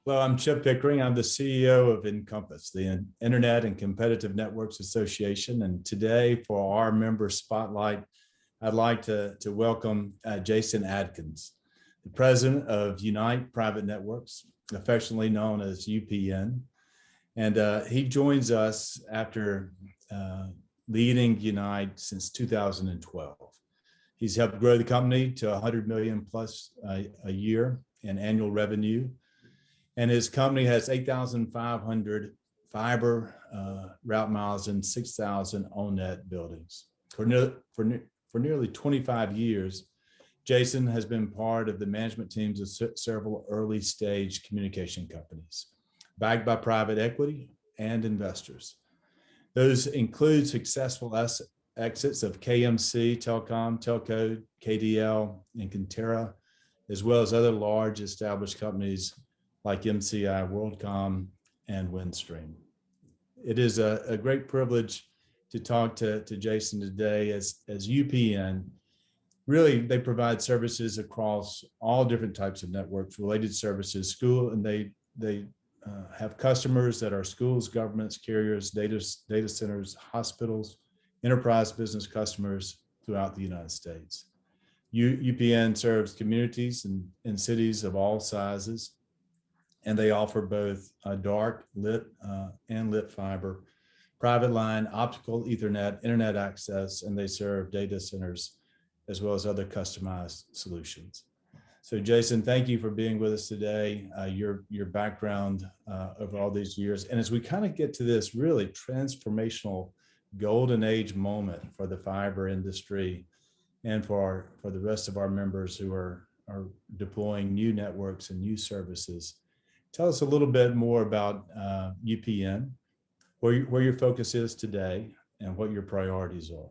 Hello, I'm Chip Pickering. I'm the CEO of INCOMPAS, the Internet and Competitive Networks Association. And today, for our member spotlight, I'd like to welcome Jason Adkins, the president of Unite Private Networks, affectionately known as UPN. And he joins us after leading Unite since 2012. He's helped grow the company to 100 million plus a year in annual revenue. And his company has 8,500 fiber route miles and 6,000 on-net buildings. For nearly 25 years, Jason has been part of the management teams of several early stage communication companies, backed by private equity and investors. Those include successful exits of KMC, Telecom, Telco, KDL, and Conterra, as well as other large established companies like MCI, WorldCom, and Windstream. It is a great privilege to talk to Jason today as UPN. Really, they provide services across all different types of networks, related services, school, and they have customers that are schools, governments, carriers, data centers, hospitals, enterprise business customers throughout the United States. UPN serves communities and cities of all sizes, and they offer both dark, lit, and lit fiber, private line, optical, Ethernet, internet access, and they serve data centers as well as other customized solutions. So Jason, thank you for being with us today, your background over all these years. And as we kind of get to this really transformational golden age moment for the fiber industry and for the rest of our members who are deploying new networks and new services, tell us a little bit more about UPN, where your focus is today, and what your priorities are.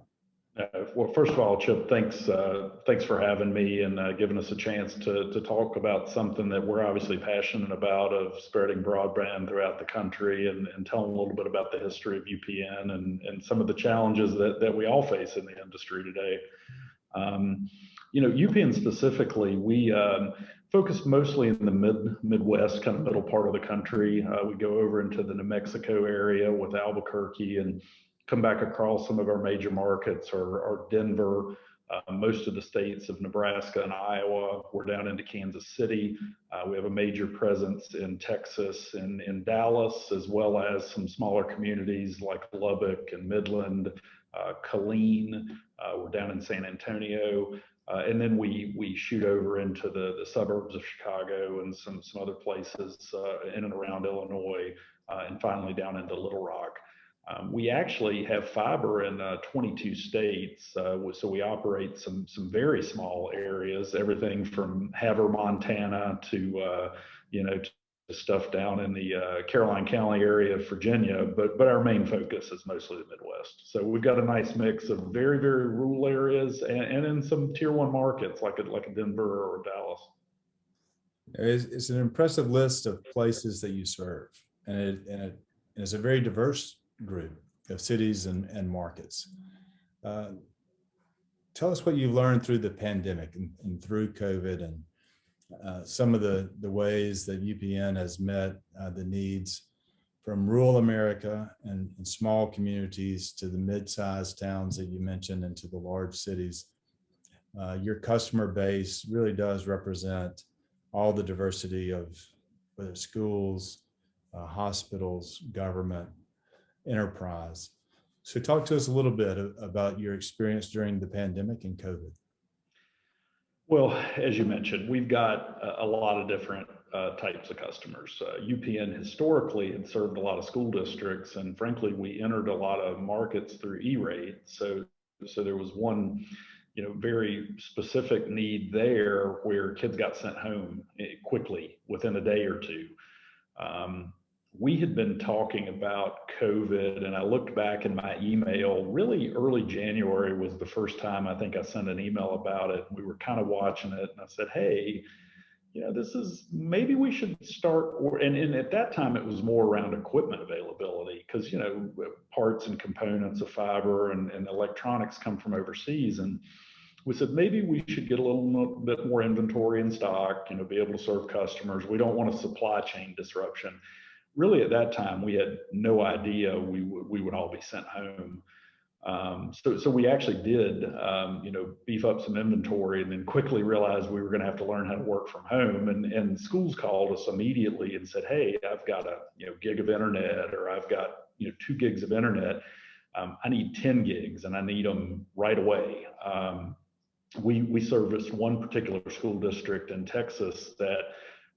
Well, first of all, Chip, thanks for having me and giving us a chance to talk about something that we're obviously passionate about, of spreading broadband throughout the country, and telling a little bit about the history of UPN and some of the challenges that we all face in the industry today. UPN specifically, we focus mostly in the Midwest, kind of middle part of the country. We go over into the New Mexico area with Albuquerque and come back across some of our major markets are Denver, most of the states of Nebraska and Iowa. We're down into Kansas City. We have a major presence in Texas and in Dallas, as well as some smaller communities like Lubbock and Midland, Killeen. We're down in San Antonio. And then we shoot over into the suburbs of Chicago and some other places in and around Illinois, and finally down into Little Rock. We actually have fiber in 22 states, so we operate some very small areas, everything from Havre, Montana to stuff down in the Caroline County area of Virginia, but our main focus is mostly the Midwest. So we've got a nice mix of very, very rural areas and in some tier one markets like a Denver or Dallas. It's an impressive list of places that you serve, and it's a very diverse group of cities and markets. Tell us what you've learned through the pandemic and through COVID, and some of the ways that UPN has met the needs from rural America and small communities to the mid-sized towns that you mentioned and to the large cities. Your customer base really does represent all the diversity of whether schools, hospitals, government, enterprise. So talk to us a little bit about your experience during the pandemic and COVID. Well, as you mentioned, we've got a lot of different types of customers. UPN historically had served a lot of school districts, and frankly, we entered a lot of markets through E-rate. So there was one, very specific need there where kids got sent home quickly within a day or two. We had been talking about COVID, and I looked back in my email, really early January was the first time I think I sent an email about it. We were kind of watching it, and I said, hey, maybe we should start, and at that time it was more around equipment availability, because, parts and components of fiber and electronics come from overseas. And we said maybe we should get a little bit more inventory in stock, be able to serve customers. We don't want a supply chain disruption. Really, at that time, we had no idea we would all be sent home. So we actually did, beef up some inventory, and then quickly realized we were going to have to learn how to work from home. And schools called us immediately and said, "Hey, I've got a gig of internet, or I've got 2 gigs of internet. I need 10 gigs, and I need them right away." We serviced one particular school district in Texas that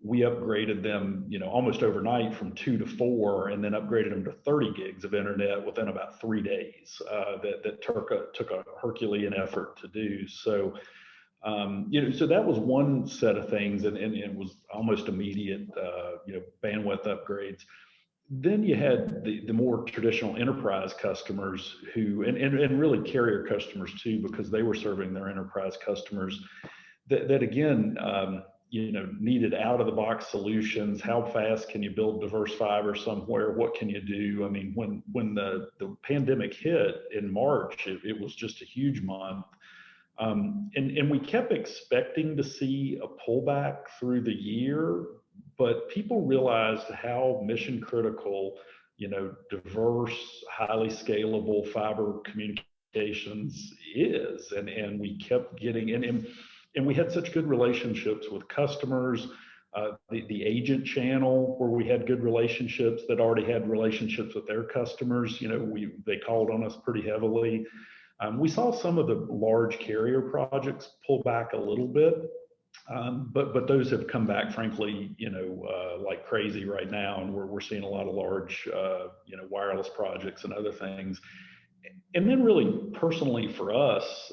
we upgraded them, almost overnight from 2 to 4, and then upgraded them to 30 gigs of internet within about 3 days. That took a Herculean effort to do. So, so that was one set of things, and it was almost immediate, bandwidth upgrades. Then you had the more traditional enterprise customers who, and really carrier customers too, because they were serving their enterprise customers that again, needed out of the box solutions. How fast can you build diverse fiber somewhere? What can you do? I mean, when the pandemic hit in March, it was just a huge month. And we kept expecting to see a pullback through the year, but people realized how mission critical, diverse, highly scalable fiber communications is. And we kept getting, and we had such good relationships with customers, the agent channel, where we had good relationships that already had relationships with their customers. They called on us pretty heavily. We saw some of the large carrier projects pull back a little bit, but those have come back, frankly, like crazy right now, and we're seeing a lot of large, wireless projects and other things. And then, really personally for us,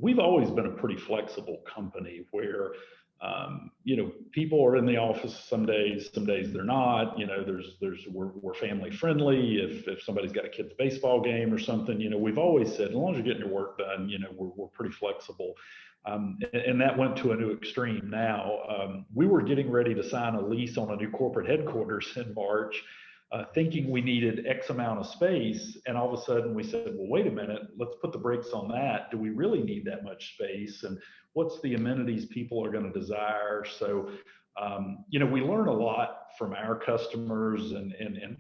we've always been a pretty flexible company where, people are in the office some days they're not. We're family friendly. If somebody's got a kid's baseball game or something, we've always said, as long as you're getting your work done, we're pretty flexible. And that went to a new extreme now. We were getting ready to sign a lease on a new corporate headquarters in March, thinking we needed X amount of space. And all of a sudden we said, well, wait a minute, let's put the brakes on that. Do we really need that much space? And what's the amenities people are going to desire? So, we learn a lot from our customers and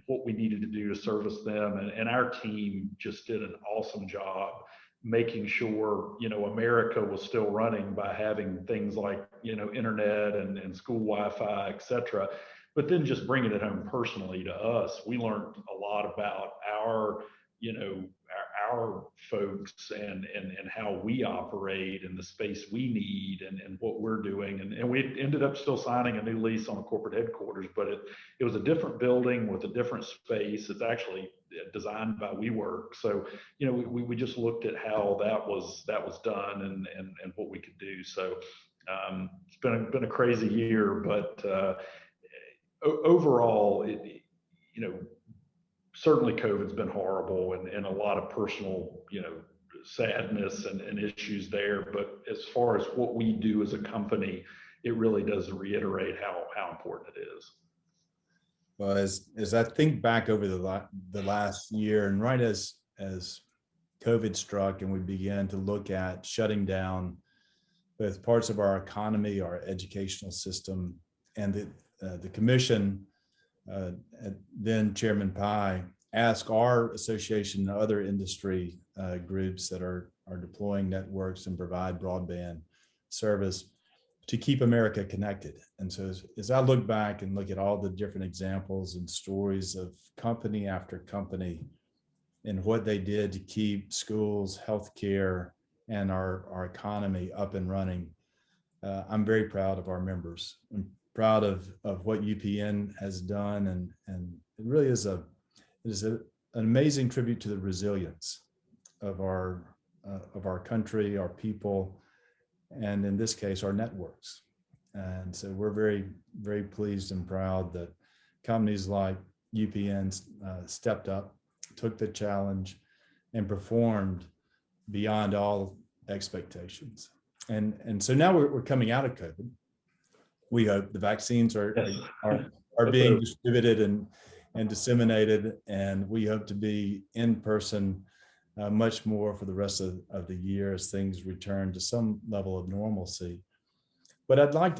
what we needed to do to service them. And our team just did an awesome job making sure, America was still running by having things like, internet and school Wi-Fi, et cetera. But then just bringing it home personally to us, we learned a lot about our folks and how we operate and the space we need and what we're doing. And we ended up still signing a new lease on a corporate headquarters, but it was a different building with a different space. It's actually designed by WeWork. So, we just looked at how that was done and what we could do. So it's been a crazy year, but overall, certainly COVID's been horrible and a lot of personal, sadness and issues there. But as far as what we do as a company, it really does reiterate how important it is. Well, as I think back over the last year, and right as COVID struck and we began to look at shutting down both parts of our economy, our educational system, and the commission, then Chairman Pye, asked our association and other industry groups that are deploying networks and provide broadband service to keep America connected. And so as I look back and look at all the different examples and stories of company after company and what they did to keep schools, healthcare, and our economy up and running, I'm very proud of our members. I'm proud of what UPN has done, and it really is an amazing tribute to the resilience of our country, our people, and in this case, our networks. And so we're very, very pleased and proud that companies like UPN stepped up, took the challenge, and performed beyond all expectations. And so now we're coming out of COVID. We hope the vaccines are being distributed and disseminated, and we hope to be in person much more for the rest of the year as things return to some level of normalcy. But I'd like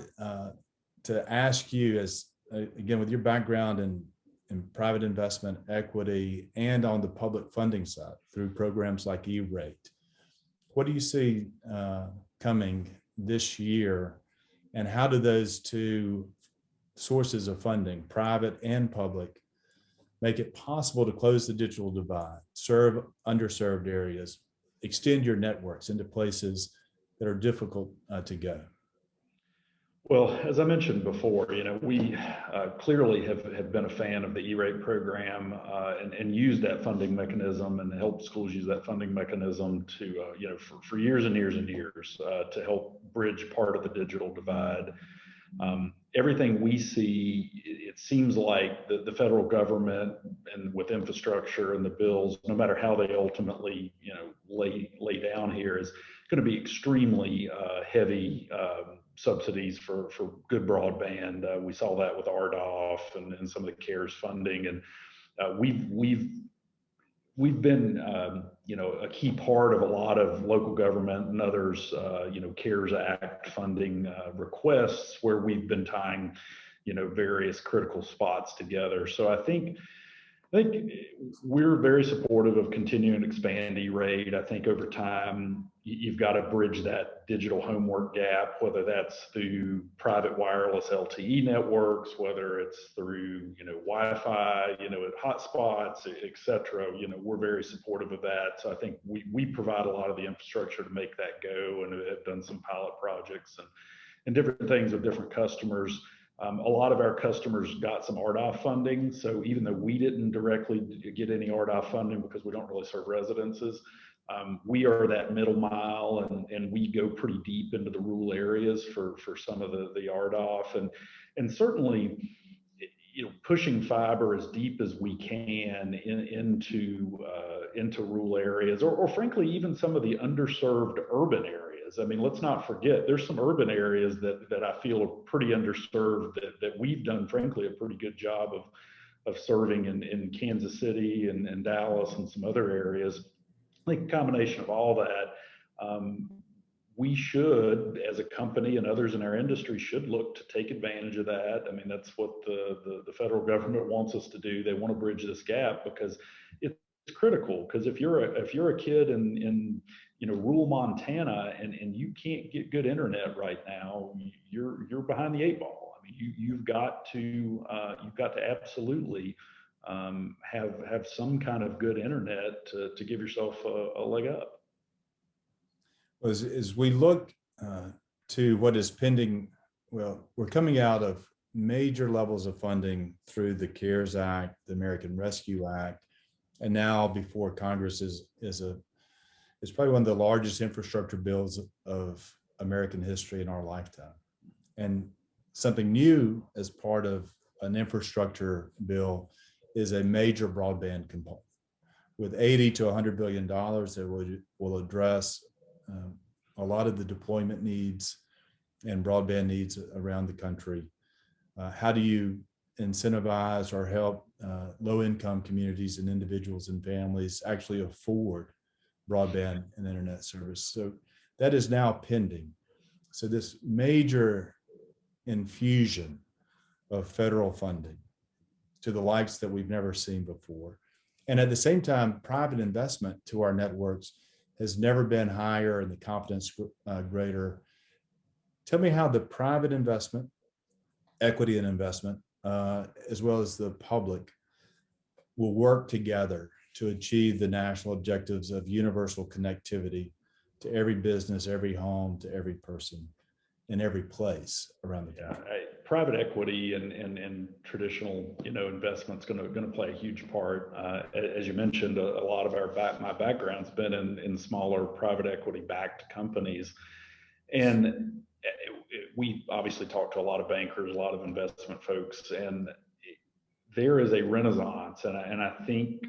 to ask you, as again, with your background in private investment, equity, and on the public funding side through programs like E-Rate, what do you see coming this year, and how do those two sources of funding, private and public, make it possible to close the digital divide, serve underserved areas, extend your networks into places that are difficult to go? Well, as I mentioned before, we clearly have been a fan of the E-Rate program and used that funding mechanism and helped schools use that funding mechanism to, for years and years and years to help bridge part of the digital divide. Everything we see, it seems like the federal government and with infrastructure and the bills, no matter how they ultimately, lay down here, is going to be extremely heavy subsidies for good broadband. We saw that with RDOF and some of the CARES funding, and we've been a key part of a lot of local government and others CARES Act funding requests where we've been tying various critical spots together. So I think we're very supportive of continuing to expand E-Rate. I think over time, you've got to bridge that digital homework gap, whether that's through private wireless LTE networks, whether it's through, Wi-Fi, hotspots, et cetera. We're very supportive of that. So I think we provide a lot of the infrastructure to make that go, and have done some pilot projects and different things with different customers. A lot of our customers got some RDOF funding. So even though we didn't directly get any RDOF funding because we don't really serve residences, we are that middle mile, and we go pretty deep into the rural areas for some of the RDOF, and certainly pushing fiber as deep as we can into rural areas, or frankly even some of the underserved urban areas. I mean, let's not forget, there's some urban areas that I feel are pretty underserved that we've done, frankly, a pretty good job of serving in Kansas City and Dallas and some other areas. I think a combination of all that, we should, as a company and others in our industry, should look to take advantage of that. I mean, that's what the federal government wants us to do. They want to bridge this gap because it's critical. Because if you're a kid in rural Montana and you can't get good internet right now, you're behind the 8 ball. I mean, you've got to absolutely have some kind of good internet to give yourself a leg up. As we look to what is pending, well, we're coming out of major levels of funding through the CARES Act, the American Rescue Act, and now before Congress is probably one of the largest infrastructure bills of American history in our lifetime. And something new as part of an infrastructure bill is a major broadband component with $80 to $100 billion that will address a lot of the deployment needs and broadband needs around the country. How do you incentivize or help low-income communities and individuals and families actually afford broadband and internet service? So that is now pending. So this major infusion of federal funding to the likes that we've never seen before. And at the same time, private investment to our networks has never been higher and the confidence greater. Tell me how the private investment, equity and investment, as well as the public, will work together to achieve the national objectives of universal connectivity to every business, every home, to every person, in every place around the country. Private equity and traditional, investment's going to play a huge part. As you mentioned, a lot of my background's been in smaller private equity backed companies, and we obviously talk to a lot of bankers, a lot of investment folks, and there is a renaissance, and I think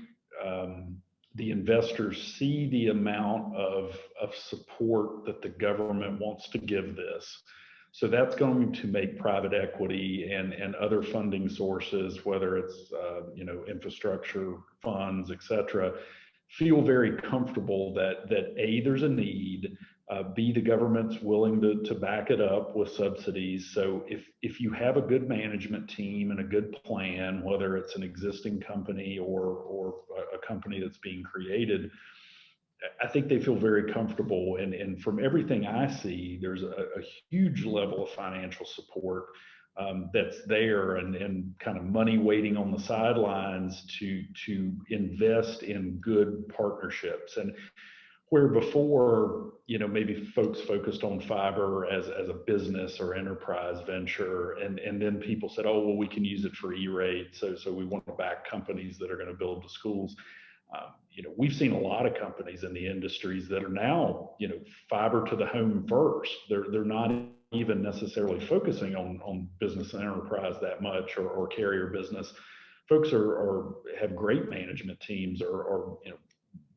the investors see the amount of support that the government wants to give this. So that's going to make private equity and other funding sources, whether it's infrastructure funds, et cetera, feel very comfortable that A, there's a need, B, the government's willing to back it up with subsidies. So if you have a good management team and a good plan, whether it's an existing company or a company that's being created, I think they feel very comfortable. And from everything I see, there's a huge level of financial support that's there, and kind of money waiting on the sidelines to invest in good partnerships. And where before, maybe folks focused on fiber as a business or enterprise venture, and then people said, oh, well, we can use it for E-rate, so we want to back companies that are going to build the schools. We've seen a lot of companies in the industries that are now, fiber to the home first. They're not even necessarily focusing on business and enterprise that much, or carrier business. Folks have great management teams, or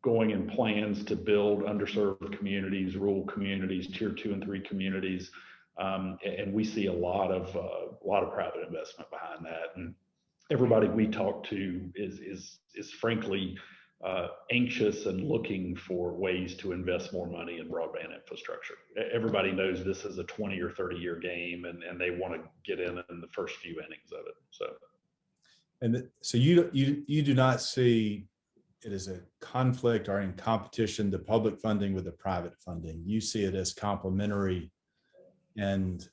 going in plans to build underserved communities, rural communities, tier 2 and 3 communities, and we see a lot of private investment behind that. And everybody we talk to is frankly anxious and looking for ways to invest more money in broadband infrastructure. Everybody knows this is a 20 or 30-year game, and they want to get in the first few innings of it. So you do not see it as a conflict or in competition, the public funding with the private funding. You see it as complementary and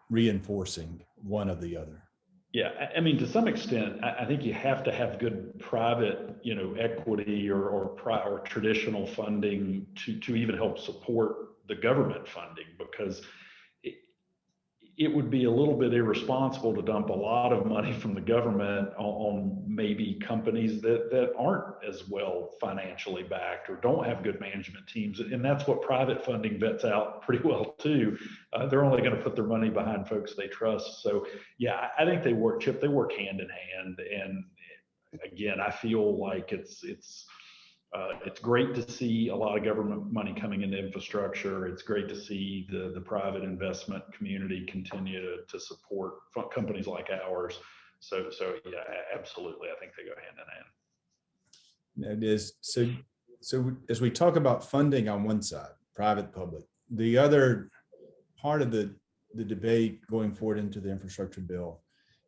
reinforcing one of the other. Yeah, I mean, to some extent, I think you have to have good private, equity or traditional funding to even help support the government funding, because it would be a little bit irresponsible to dump a lot of money from the government on maybe companies that aren't as well financially backed or don't have good management teams. And that's what private funding vets out pretty well too. They're only going to put their money behind folks they trust. So yeah, I think they work hand in hand. And again, I feel like it's great to see a lot of government money coming into infrastructure. It's great to see the private investment community continue to support companies like ours. So yeah, absolutely. I think they go hand in hand. It is. So as we talk about funding on one side, private, public, the other part of the debate going forward into the infrastructure bill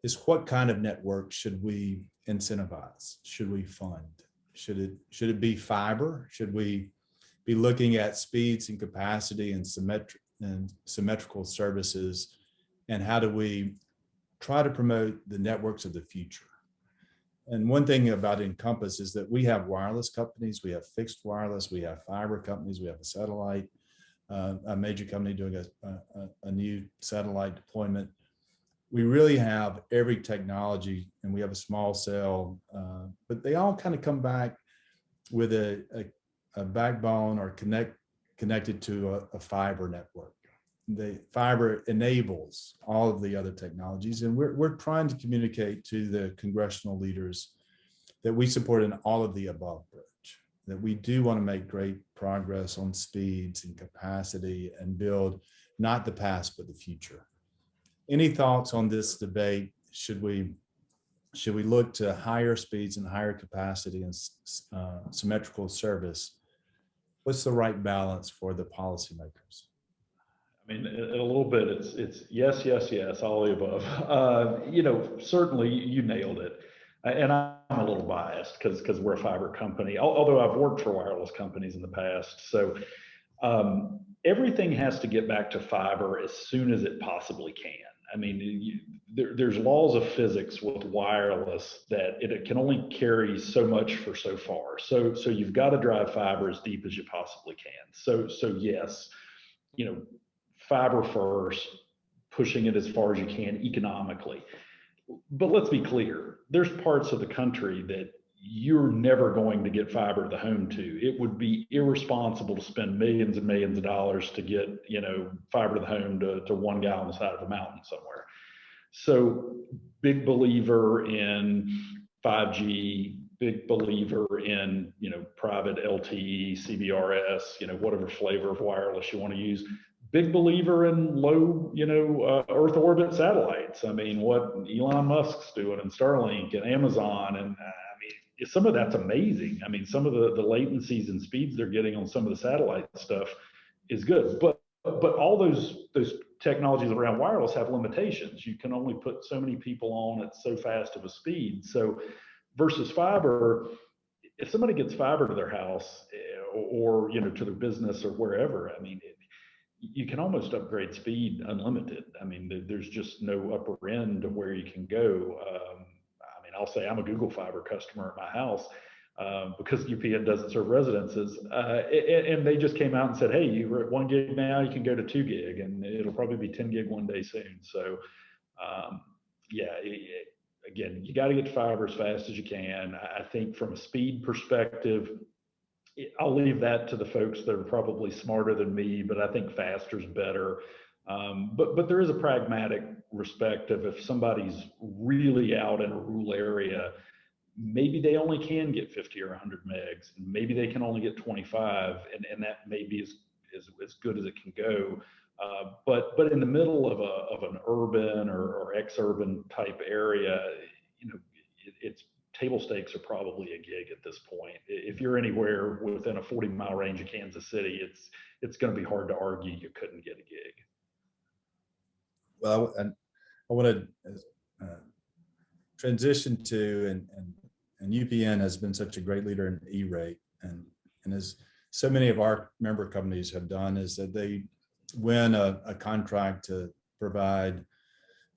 is what kind of network should we incentivize? Should we fund? Should it be fiber? Should we be looking at speeds and capacity and symmetrical services? And how do we try to promote the networks of the future? And one thing about INCOMPAS is that we have wireless companies, we have fixed wireless, we have fiber companies, we have a satellite, a major company doing a new satellite deployment. We really have every technology, and we have a small cell, but they all kind of come back with a backbone or connected to a fiber network. The fiber enables all of the other technologies, and we're trying to communicate to the congressional leaders that we support an all of the above approach, that we do want to make great progress on speeds and capacity and build not the past, but the future. Any thoughts on this debate? Should we look to higher speeds and higher capacity and symmetrical service? What's the right balance for the policymakers? I mean, a little bit, it's yes, all the above. Certainly you nailed it. And I'm a little biased because we're a fiber company, although I've worked for wireless companies in the past. So everything has to get back to fiber as soon as it possibly can. I mean, there's laws of physics with wireless that it can only carry so much for so far. So you've got to drive fiber as deep as you possibly can. So yes, fiber first, pushing it as far as you can economically. But let's be clear, there's parts of the country that you're never going to get fiber to the home to. It would be irresponsible to spend millions and millions of dollars to get, fiber to the home to one guy on the side of a mountain somewhere. So big believer in 5G, big believer in, private LTE, CBRS, whatever flavor of wireless you want to use. Big believer in low, Earth orbit satellites. I mean, what Elon Musk's doing and Starlink and Amazon, and some of that's amazing. I mean, some of the latencies and speeds they're getting on some of the satellite stuff is good, but all those technologies around wireless have limitations. You can only put so many people on at so fast of a speed. So versus fiber, if somebody gets fiber to their house or to their business or wherever, I mean, you can almost upgrade speed unlimited. I mean, there's just no upper end of where you can go. I mean, I'll say I'm a Google Fiber customer at my house because UPN doesn't serve residences. And they just came out and said, hey, you're at 1 gig now, you can go to 2 gig, and it'll probably be 10 gig one day soon. So yeah, again, you got to get to fiber as fast as you can. I think from a speed perspective, I'll leave that to the folks that are probably smarter than me, but I think faster is better. But there is a pragmatic respect of if somebody's really out in a rural area, maybe they only can get 50 or 100 megs, and maybe they can only get 25, and that may be as good as it can go. But in the middle of an urban or ex-urban type area, it's table stakes are probably a gig at this point. If you're anywhere within a 40-mile range of Kansas City, it's going to be hard to argue you couldn't get a gig. Well, and I want to transition to, and UPN has been such a great leader in E-rate, and as so many of our member companies have done, is that they win a contract to provide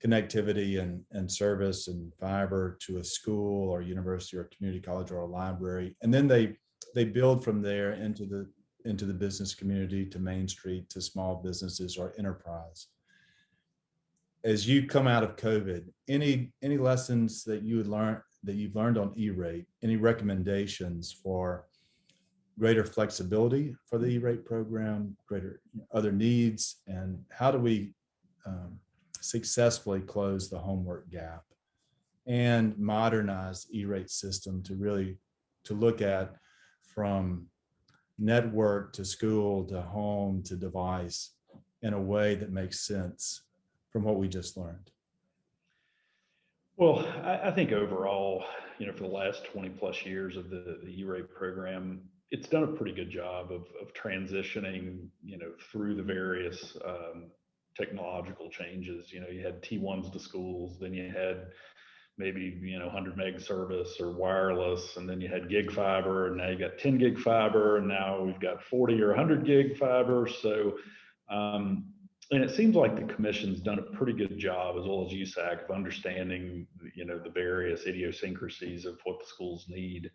connectivity and service and fiber to a school or university or community college or a library, and then they build from there into the business community, to Main Street, to small businesses or enterprise. As you come out of COVID, any lessons that you've learned on E-rate, any recommendations for greater flexibility for the E-rate program, greater other needs, and how do we successfully close the homework gap and modernize E-rate system to look at from network to school to home to device in a way that makes sense from what we just learned? Well, I think overall, for the last 20 plus years of the E-rate program, it's done a pretty good job of transitioning, through the various technological changes. You had T1s to schools, then you had maybe 100 meg service or wireless, and then you had gig fiber, and now you got 10 gig fiber, and now we've got 40 or 100 gig fiber. So and it seems like the commission's done a pretty good job, as well as USAC, of understanding the various idiosyncrasies of what the schools need.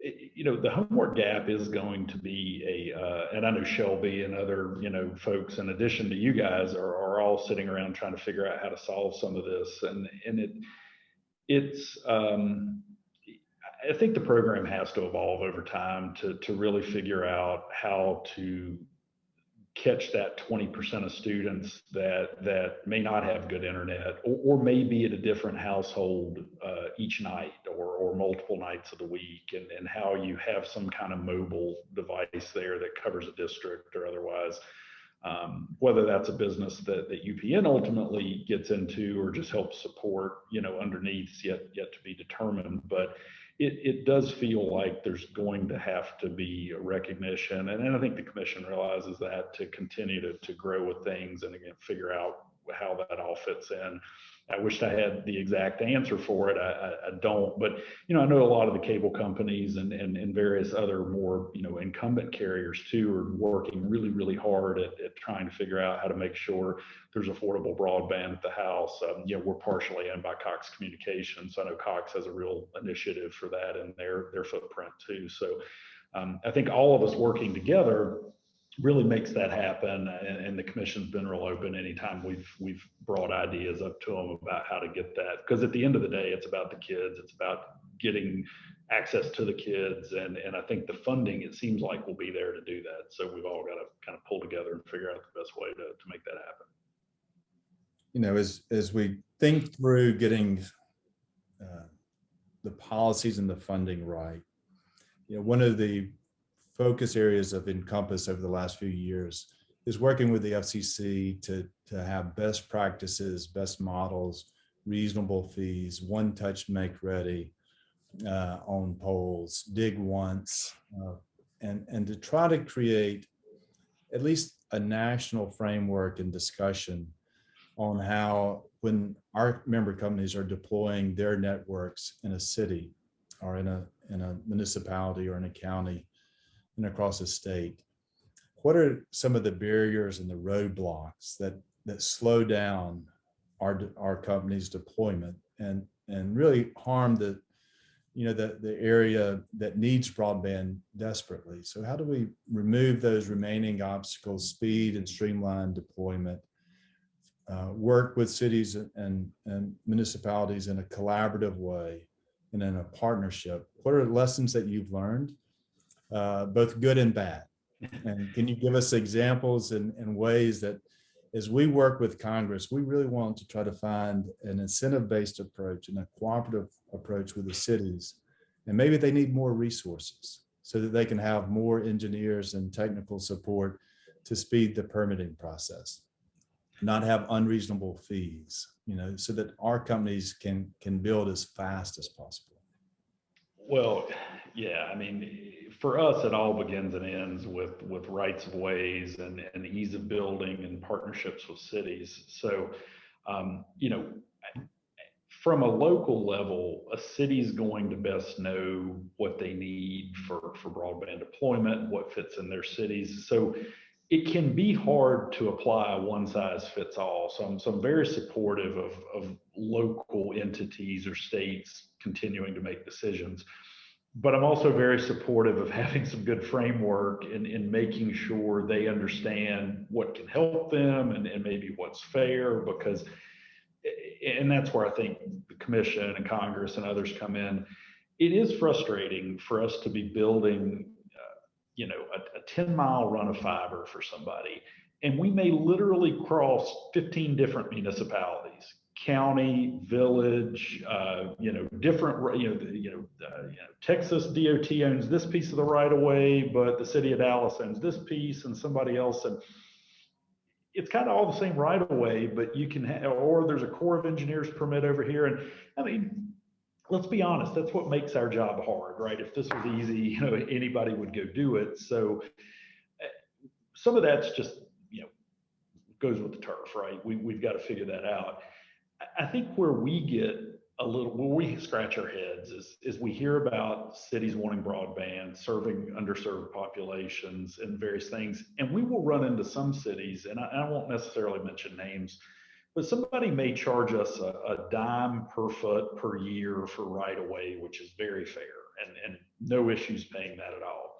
The homework gap is going to be and I know Shelby and other, folks, in addition to you guys, are all sitting around trying to figure out how to solve some of this. And it's I think the program has to evolve over time to really figure out how to catch that 20% of students that may not have good internet, or may be at a different household each night or multiple nights of the week, and how you have some kind of mobile device there that covers a district or otherwise, whether that's a business that UPN ultimately gets into or just helps support, underneath, yet to be determined. But it does feel like there's going to have to be a recognition, and I think the commission realizes that, to continue to grow with things and again figure out how that all fits in. I wished I had the exact answer for it. I don't, but I know a lot of the cable companies and various other more incumbent carriers too are working really hard at trying to figure out how to make sure there's affordable broadband at the house. We're partially owned by Cox Communications, so I know Cox has a real initiative for that in their footprint too. So I think all of us working together really makes that happen, and the commission's been real open anytime we've brought ideas up to them about how to get that, because at the end of the day, it's about the kids, it's about getting access to the kids, and I think the funding, it seems like, will be there to do that. So we've all got to kind of pull together and figure out the best way to make that happen. As we think through getting the policies and the funding right, one of the focus areas of INCOMPAS over the last few years is working with the FCC to have best practices, best models, reasonable fees, one touch make ready on poles, dig once, and to try to create at least a national framework and discussion on how, when our member companies are deploying their networks in a city or in a municipality or in a county and across a state, what are some of the barriers and the roadblocks that slow down our company's deployment and really harm the area that needs broadband desperately? So how do we remove those remaining obstacles, speed and streamline deployment, work with cities and municipalities in a collaborative way and in a partnership? What are lessons that you've learned, both good and bad? And can you give us examples and ways that, as we work with Congress, we really want to try to find an incentive-based approach and a cooperative approach with the cities. And maybe they need more resources so that they can have more engineers and technical support to speed the permitting process, not have unreasonable fees, so that our companies can build as fast as possible. Well, yeah, I mean, for us, it all begins and ends with rights of ways and ease of building and partnerships with cities. So, from a local level, a city's going to best know what they need for broadband deployment, what fits in their cities. So it can be hard to apply a one size fits all. So I'm very supportive of local entities or states continuing to make decisions. But I'm also very supportive of having some good framework in making sure they understand what can help them and maybe what's fair, because, and that's where I think the commission and Congress and others come in. It is frustrating for us to be building, a 10-mile run of fiber for somebody, and we may literally cross 15 different municipalities, county, village, different, Texas DOT owns this piece of the right of way, but the city of Dallas owns this piece and somebody else. And it's kind of all the same right of way, but you can or there's a Corps of Engineers permit over here. And I mean, let's be honest, that's what makes our job hard, right? If this was easy, anybody would go do it. So some of that's just, goes with the turf, right? We've got to figure that out. I think where we scratch our heads is we hear about cities wanting broadband, serving underserved populations and various things. And we will run into some cities, and I won't necessarily mention names, but somebody may charge us a dime per foot per year for right of way, which is very fair and no issues paying that at all.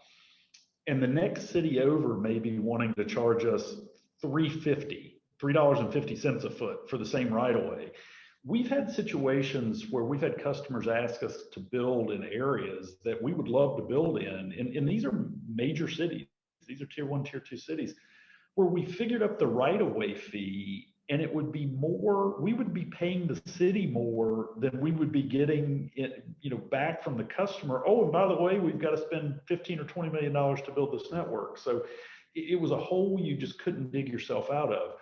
And the next city over may be wanting to charge us $3.50 a foot for the same right of way. We've had situations where we've had customers ask us to build in areas that we would love to build in. And these are major cities. These are tier 1, tier 2 cities, where we figured up the right of way fee, and it would be more, we would be paying the city more than we would be getting it, back from the customer. Oh, and by the way, we've got to spend $15 or $20 million to build this network. So it was a hole you just couldn't dig yourself out of.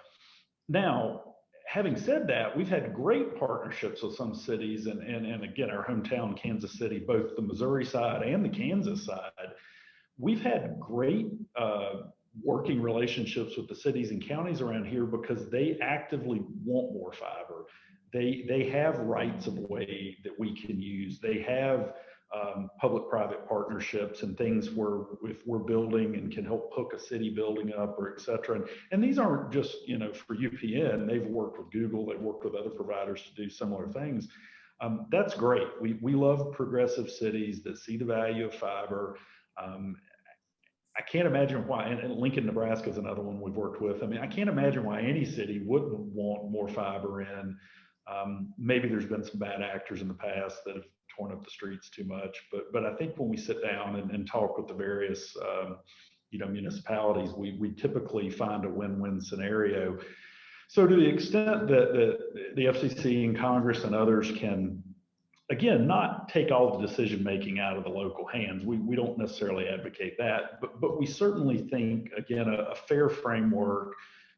Now, having said that, we've had great partnerships with some cities, and again, our hometown, Kansas City, both the Missouri side and the Kansas side, we've had great working relationships with the cities and counties around here because they actively want more fiber. They have rights of way that we can use. They have public-private partnerships and things where if we're building and can help hook a city building up or et cetera. And these aren't just, for UPN, they've worked with Google, they've worked with other providers to do similar things. That's great. We love progressive cities that see the value of fiber. I can't imagine why, and Lincoln, Nebraska is another one we've worked with. I mean, I can't imagine why any city wouldn't want more fiber in. Maybe there's been some bad actors in the past that have torn up the streets too much, but I think when we sit down and talk with the various municipalities, we typically find a win-win scenario. So to the extent that the FCC and Congress and others can, again, not take all the decision making out of the local hands, we don't necessarily advocate that, but we certainly think, again, a fair framework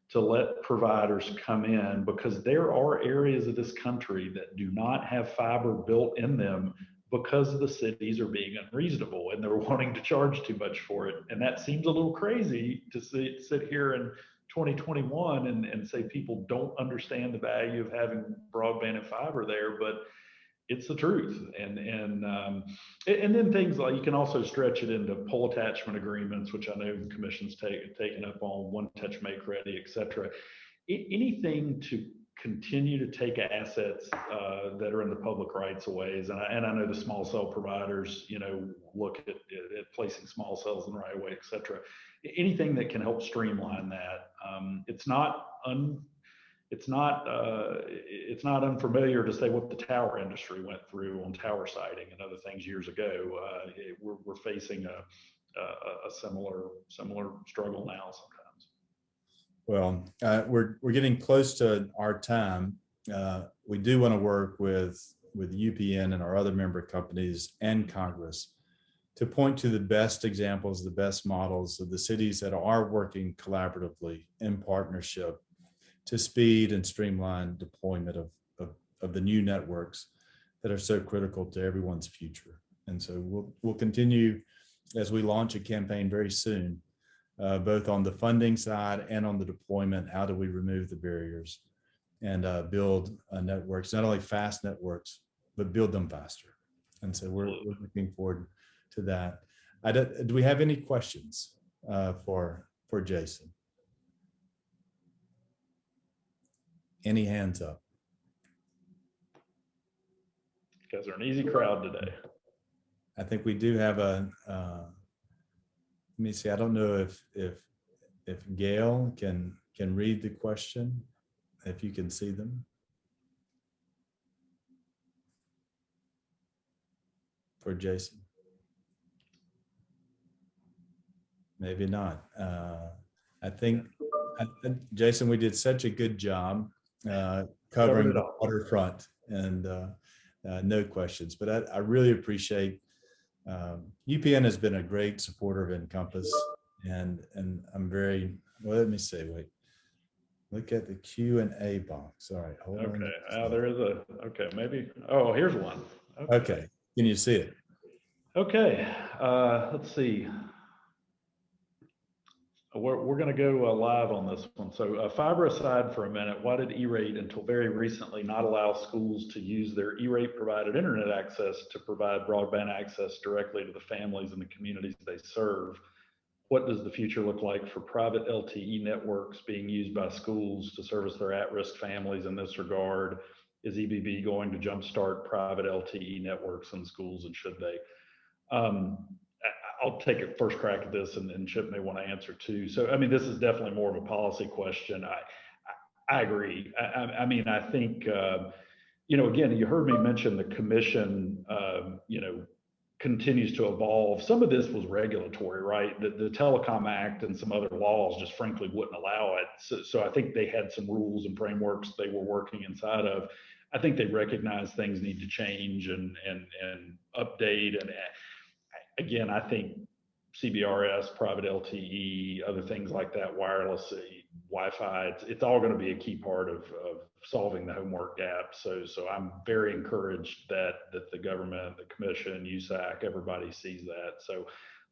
to let providers come in, because there are areas of this country that do not have fiber built in them because the cities are being unreasonable and they're wanting to charge too much for it. And that seems a little crazy to sit here in 2021 and say people don't understand the value of having broadband and fiber there, but it's the truth. And then things like, you can also stretch it into pole attachment agreements, which I know the commission's taken up on, one touch make ready, et cetera. Anything to continue to take assets that are in the public rights of ways. And I know the small cell providers, look at placing small cells in the right way, et cetera. Anything that can help streamline that. It's not unfamiliar to say what the tower industry went through on tower siting and other things years ago. We're facing a similar struggle now sometimes. Well, we're getting close to our time. We do want to work with UPN and our other member companies and Congress to point to the best examples, the best models of the cities that are working collaboratively in partnership to speed and streamline deployment of the new networks that are so critical to everyone's future. And so we'll continue as we launch a campaign very soon, both on the funding side and on the deployment. How do we remove the barriers and build networks, not only fast networks, but build them faster? And so we're looking forward to that. Do we have any questions for Jason? Any hands up? You guys are an easy crowd today. I think we do have let me see. I don't know if Gail can read the question, if you can see them. For Jason. Maybe not. I think, Jason, we did such a good job covering the waterfront and no questions, but I really appreciate UPN has been a great supporter of INCOMPAS, and I'm very, well, let me see, wait, look at the Q&A box. All right, hold on. Okay, there is okay, maybe, oh, here's one. Okay, can you see it? Okay, let's see. We're going to go live on this one. So fiber aside for a minute, why did E-Rate until very recently not allow schools to use their E-Rate provided internet access to provide broadband access directly to the families and the communities they serve? What does the future look like for private LTE networks being used by schools to service their at-risk families in this regard? Is EBB going to jumpstart private LTE networks in schools, and should they? I'll take a first crack at this, and Chip may want to answer too. So, I mean, this is definitely more of a policy question. I agree. I mean, I think, again, you heard me mention the commission, continues to evolve. Some of this was regulatory, right? The Telecom Act and some other laws just frankly wouldn't allow it. So I think they had some rules and frameworks they were working inside of. I think they recognize things need to change and update. And again, I think CBRS, private LTE, other things like that, wireless, Wi-Fi, it's all going to be a key part of solving the homework gap. So I'm very encouraged that the government, the commission, USAC, everybody sees that. So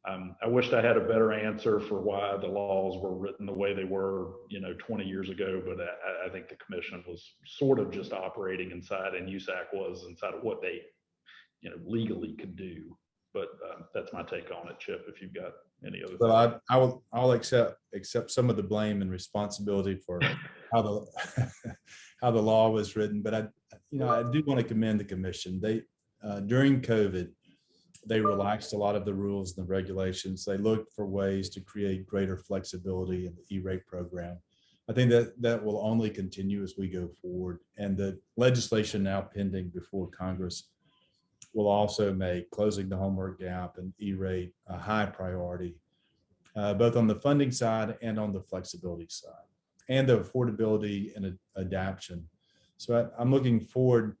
I wished I had a better answer for why the laws were written the way they were, 20 years ago. But I think the commission was sort of just operating inside, and USAC was inside of what they, legally could do. But that's my take on it, Chip, if you've got any other. Well, I'll accept some of the blame and responsibility for how the law was written. But I do want to commend the commission. They during COVID, they relaxed a lot of the rules and the regulations. They looked for ways to create greater flexibility in the E-rate program. I think that will only continue as we go forward. And the legislation now pending before Congress will also make closing the homework gap and E-rate a high priority, both on the funding side and on the flexibility side, and the affordability and adaption. So I'm looking forward.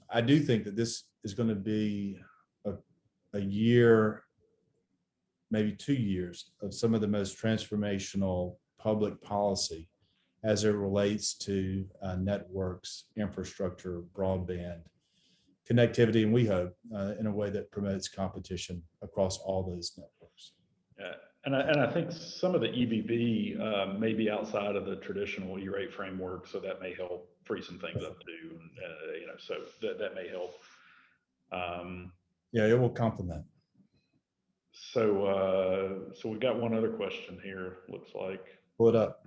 I do think that this is going to be a year, maybe 2 years, of some of the most transformational public policy as it relates to networks, infrastructure, broadband, connectivity, and we hope in a way that promotes competition across all those networks. Yeah. And I think some of the EBB may be outside of the traditional E-rate framework, so that may help free some things up too. So that may help. Yeah, it will complement. So we've got one other question here, looks like. Pull it up.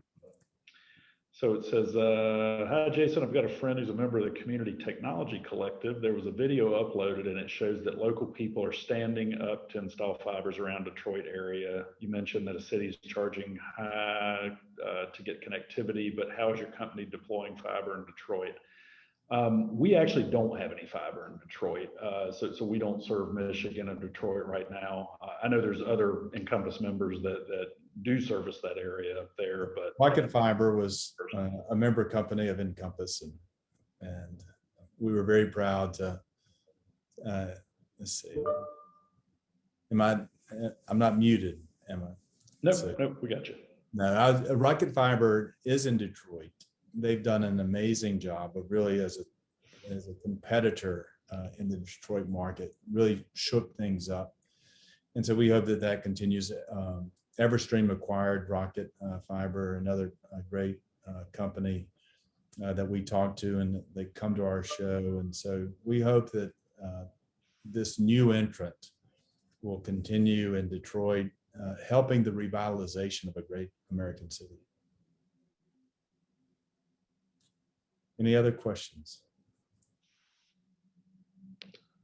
So it says, hi, Jason, I've got a friend who's a member of the Community Technology Collective. There was a video uploaded and it shows that local people are standing up to install fibers around Detroit area. You mentioned that a city is charging high to get connectivity, but how is your company deploying fiber in Detroit? We actually don't have any fiber in Detroit, so we don't serve Michigan and Detroit right now. I know there's other Encompass members that do service that area up there, but Rocket Fiber was a member company of Encompass, and we were very proud to. Let's see. I'm not muted, am I? No, we got you. No, Rocket Fiber is in Detroit. They've done an amazing job of really as a competitor in the Detroit market, really shook things up. And so we hope that continues. Everstream acquired Rocket Fiber, another great company that we talked to, and they come to our show. And so we hope that this new entrant will continue in Detroit, helping the revitalization of a great American city. Any other questions?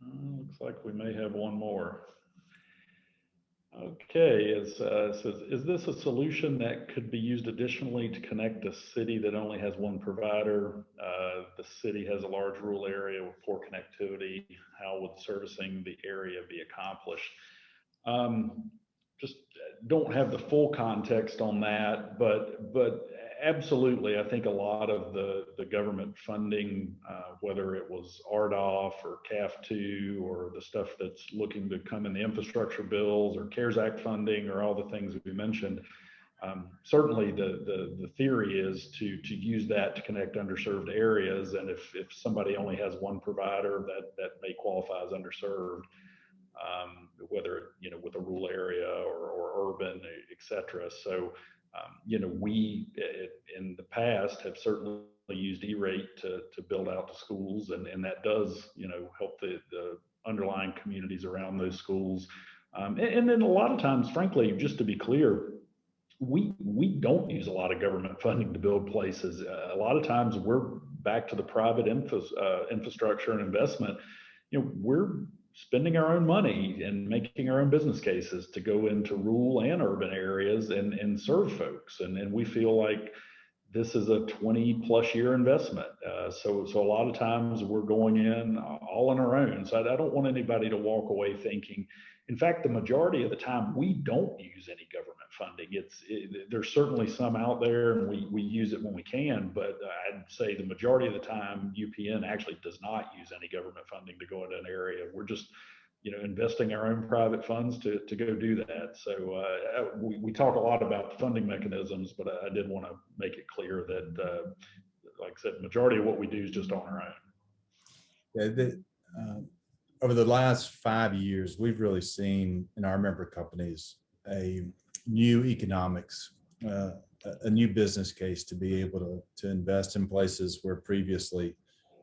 Looks like we may have one more. Okay, it says, is this a solution that could be used additionally to connect a city that only has one provider? The city has a large rural area with poor connectivity. How would servicing the area be accomplished? Just don't have the full context on that, but absolutely, I think a lot of the government funding, whether it was RDOF or CAF2 or the stuff that's looking to come in the infrastructure bills or CARES Act funding or all the things that we mentioned, certainly the theory is to use that to connect underserved areas. And if somebody only has one provider, that may qualify as underserved, whether, with a rural area or urban, et cetera. So, we in the past have certainly used E-rate to build out the schools, and that does, help the underlying communities around those schools. And then a lot of times, frankly, just to be clear, we don't use a lot of government funding to build places. A lot of times we're back to the private infrastructure and investment. We're spending our own money and making our own business cases to go into rural and urban areas and serve folks. And we feel like this is a 20+ year investment. So a lot of times we're going in all on our own. So I don't want anybody to walk away thinking, in fact, the majority of the time we don't use any government funding. There's certainly some out there, and we use it when we can, but I'd say the majority of the time UPN actually does not use any government funding to go into an area. We're just investing our own private funds to go do that. So we talk a lot about funding mechanisms, but I did want to make it clear that, like I said, the majority of what we do is just on our own. Yeah, over the last 5 years, we've really seen in our member companies a new economics, a new business case to be able to invest in places where previously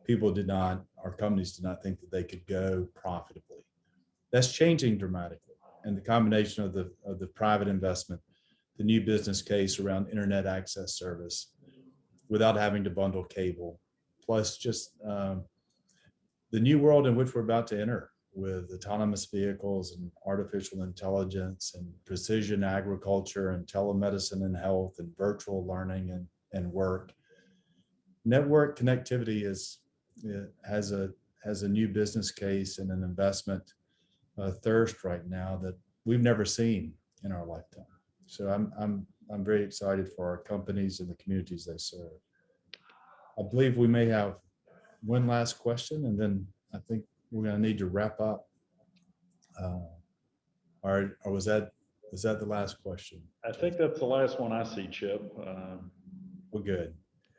people did not, or companies did not think that they could go profitably. That's changing dramatically. And the combination of the private investment, the new business case around internet access service without having to bundle cable, plus just the new world in which we're about to enter with autonomous vehicles and artificial intelligence and precision agriculture and telemedicine and health and virtual learning and work. Network connectivity has a new business case and an investment thirst right now that we've never seen in our lifetime. So I'm very excited for our companies and the communities they serve. I believe we may have one last question, and then I think we're going to need to wrap up. Or was that the last question? I think that's the last one I see, Chip. Well, good.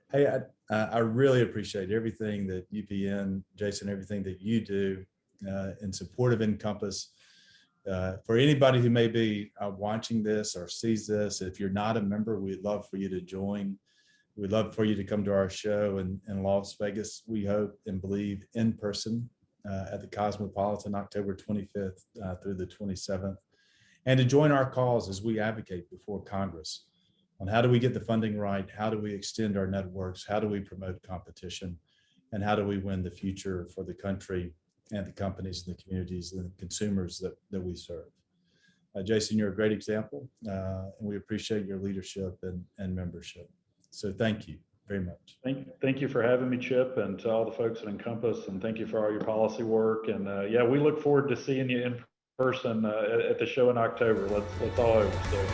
Hey, I really appreciate everything that UPN, Jason, everything that you do in support of Encompass. For anybody who may be watching this or sees this, if you're not a member, we'd love for you to join. We'd love for you to come to our show in Las Vegas, we hope and believe, in person at the Cosmopolitan, October 25th through the 27th, and to join our cause as we advocate before Congress on how do we get the funding right, how do we extend our networks, how do we promote competition, and how do we win the future for the country and the companies and the communities and the consumers that we serve. Jason, you're a great example, and we appreciate your leadership and membership. So thank you very much. Thank you for having me, Chip, and to all the folks at Encompass, and thank you for all your policy work. And yeah, we look forward to seeing you in person at the show in October. Let's all over. So